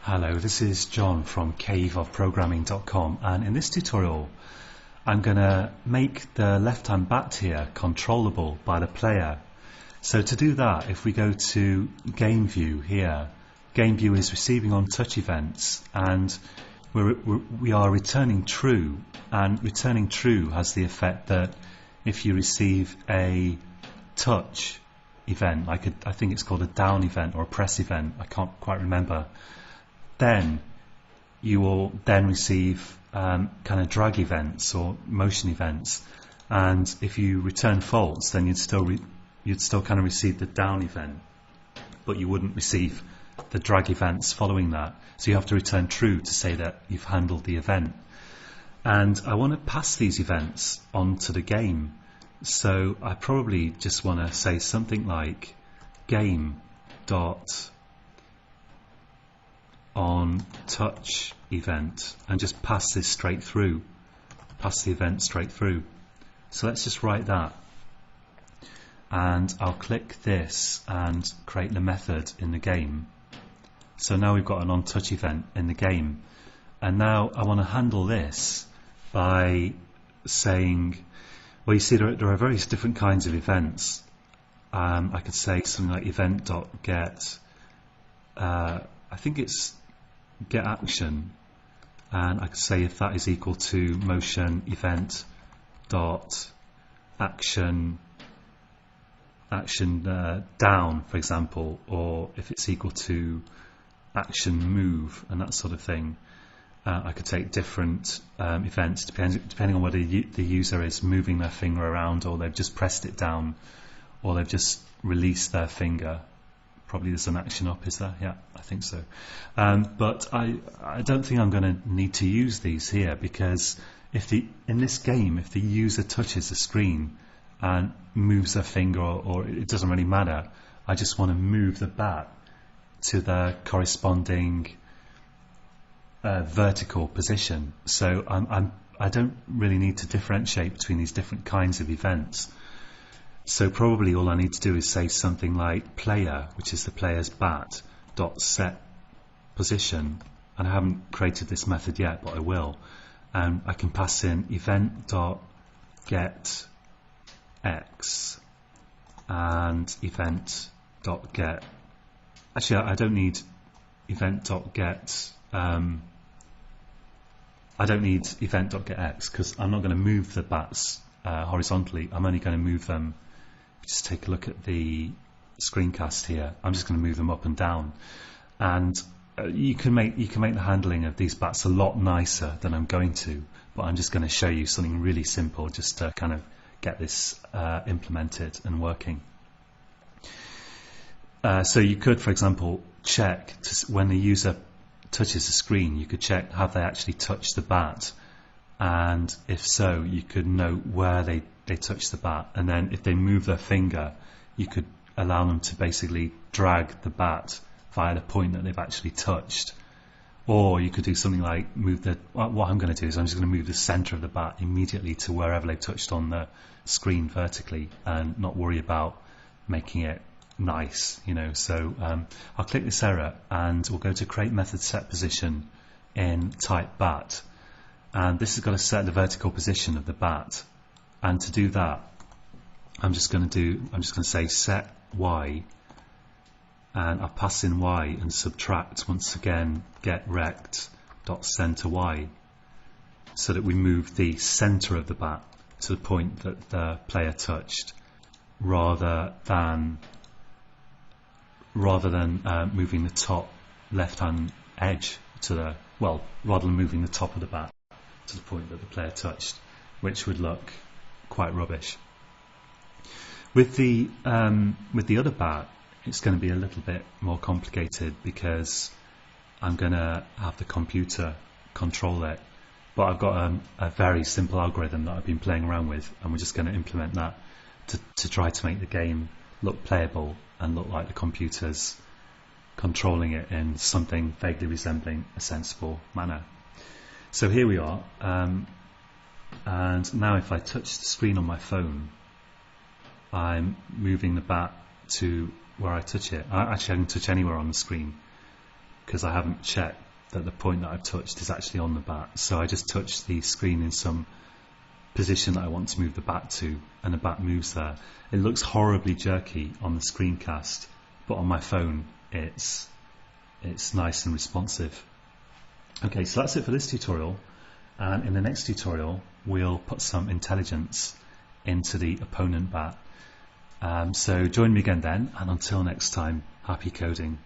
Hello, this is John from caveofprogramming.com, and in this tutorial I'm going to make the left-hand bat here controllable by the player. So to do that, if we go to Game View here, Game View is receiving on touch events, and we are returning true, and returning true has the effect that if you receive a touch event, like I think it's called a down event or a press event, I can't quite remember, then you will then receive kind of drag events or motion events, and if you return false, then you'd still kind of receive the down event, but you wouldn't receive the drag events following that. So you have to return true to say that you've handled the event. And I want to pass these events onto the game, so I probably just want to say something like game dot on touch event and just pass this straight through, pass the event straight through. So let's just write that, and I'll click this and create the method in the game. So now we've got an on touch event in the game, and now I want to handle this by saying, well, you see there are various different kinds of events. I could say something like event.get, I think it's get action, and I could say if that is equal to motion event dot action down, for example, or if it's equal to action move and that sort of thing. I could take different events depending on whether the user is moving their finger around, or they've just pressed it down, or they've just released their finger. Probably there's an action up, is there? Yeah, I think so. But I don't think I'm going to need to use these here, because in this game, if the user touches the screen and moves their finger, or it doesn't really matter, I just want to move the bat to the corresponding vertical position. So I don't really need to differentiate between these different kinds of events. So probably all I need to do is say something like player, which is the player's bat, dot set position, and I haven't created this method yet, but I will. And I can pass in event dot get x and event dot get. Actually, I don't need event dot get. I don't need event dot get x, because I'm not going to move the bats horizontally. I'm only going to move them. Just take a look at the screencast here. I'm just going to move them up and down, and you can make the handling of these bats a lot nicer than I'm going to. But I'm just going to show you something really simple just to kind of get this implemented and working. So you could, for example, check when the user touches the screen. You could check, have they actually touched the bat, and if so, you could note where they touch the bat, and then if they move their finger, you could allow them to basically drag the bat via the point that they've actually touched. Or you could do something like what I'm going to do is I'm just going to move the center of the bat immediately to wherever they've touched on the screen vertically, and not worry about making it nice, So I'll click this error, and we'll go to create method set position in type bat, and this has got to set the vertical position of the bat. And to do that, I'm just going to say set y, and I'll pass in y and subtract once again get rect dot center y, so that we move the center of the bat to the point that the player touched, rather than moving the top left hand edge rather than moving the top of the bat to the point that the player touched, which would look quite rubbish. With the other bat, it's going to be a little bit more complicated, because I'm going to have the computer control it. But I've got a very simple algorithm that I've been playing around with, and we're just going to implement that to try to make the game look playable and look like the computer's controlling it in something vaguely resembling a sensible manner. So here we are. And now if I touch the screen on my phone, I'm moving the bat to where I touch it. Actually, I can touch anywhere on the screen. because I haven't checked that the point that I've touched is actually on the bat. So I just touch the screen in some position that I want to move the bat to, and the bat moves there. It looks horribly jerky on the screencast, but on my phone it's nice and responsive. Okay, so that's it for this tutorial, and in the next tutorial we'll put some intelligence into the opponent bat. So join me again then, and until next time, happy coding.